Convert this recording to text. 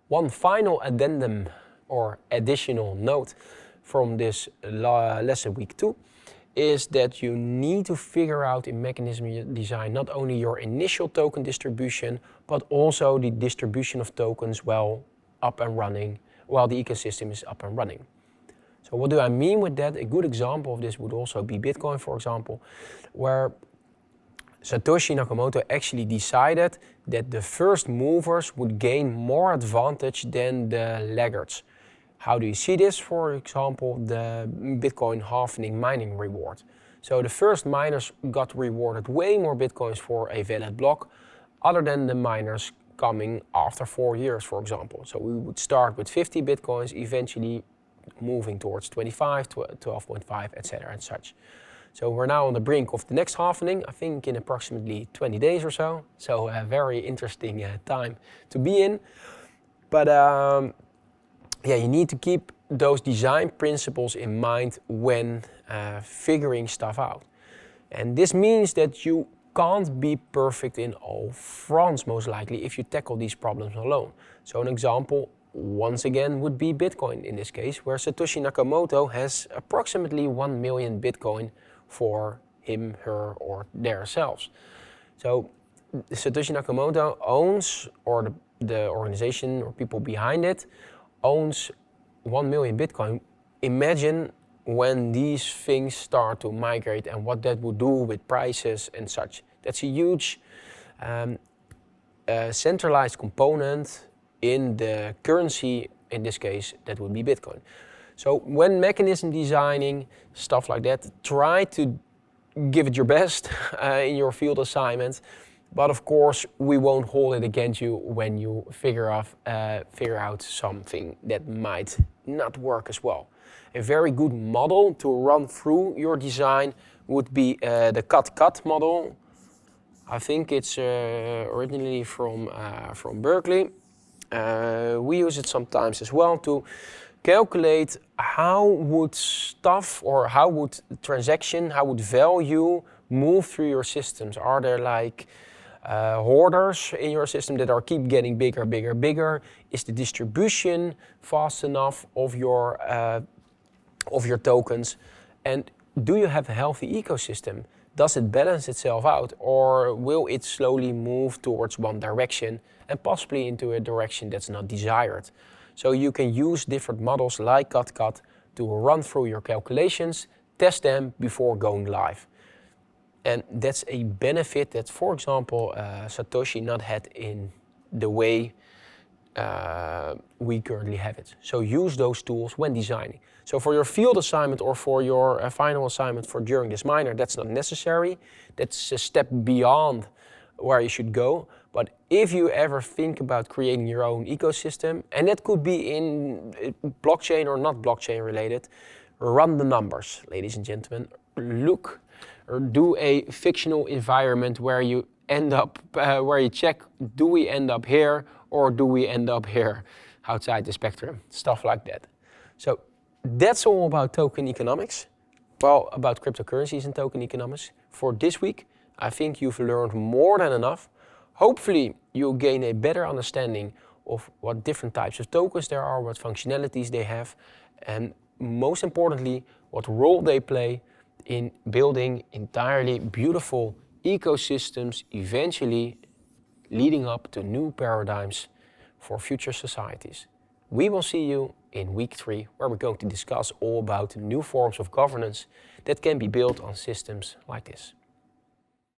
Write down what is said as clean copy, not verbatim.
One final addendum or additional note from this lesson week 2 is that you need to figure out in mechanism design not only your initial token distribution, but also the distribution of tokens while the ecosystem is up and running. So what do I mean with that? A good example of this would also be Bitcoin, for example, where Satoshi Nakamoto actually decided that the first movers would gain more advantage than the laggards. How do you see this? For example, the Bitcoin halvening mining reward. So the first miners got rewarded way more Bitcoins for a valid block, other than the miners coming after 4 years, for example. So we would start with 50 Bitcoins, eventually moving towards 25, 12.5, etc. and such. So we're now on the brink of the next halvening, I think in approximately 20 days or so. So a very interesting time to be in. But you need to keep those design principles in mind when figuring stuff out. And this means that you can't be perfect in all fronts, most likely, if you tackle these problems alone. So an example, once again, would be Bitcoin in this case, where Satoshi Nakamoto has approximately 1 million Bitcoin for him, her, or themselves. So Satoshi Nakamoto owns, or the organization or people behind it, owns 1 million Bitcoin. Imagine when these things start to migrate and what that would do with prices and such. That's a huge centralized component in the currency, in this case, that would be Bitcoin. So when mechanism designing, stuff like that, try to give it your best in your field assignment. But of course, we won't hold it against you when you figure out something that might not work as well. A very good model to run through your design would be the cut model. I think it's originally from Berkeley. We use it sometimes as well to calculate how would stuff or how would transaction, how would value move through your systems. Are there like hoarders in your system that are keep getting bigger, bigger, bigger? Is the distribution fast enough of your tokens? And do you have a healthy ecosystem? Does it balance itself out, or will it slowly move towards one direction and possibly into a direction that's not desired? So you can use different models like cut to run through your calculations, test them before going live. And that's a benefit that, for example, Satoshi not had in the way we currently have it. So use those tools when designing. So for your field assignment or for your final assignment for during this minor, that's not necessary. That's a step beyond where you should go. But if you ever think about creating your own ecosystem, and that could be in blockchain or not blockchain related, run the numbers, ladies and gentlemen. Look or do a fictional environment where you end up, where you check, do we end up here or do we end up here outside the spectrum? Stuff like that. So that's all about token economics. Well, about cryptocurrencies and token economics. For this week, I think you've learned more than enough. Hopefully, you'll gain a better understanding of what different types of tokens there are, what functionalities they have, and most importantly, what role they play in building entirely beautiful ecosystems, eventually leading up to new paradigms for future societies. We will see you in week 3, where we're going to discuss all about new forms of governance that can be built on systems like this.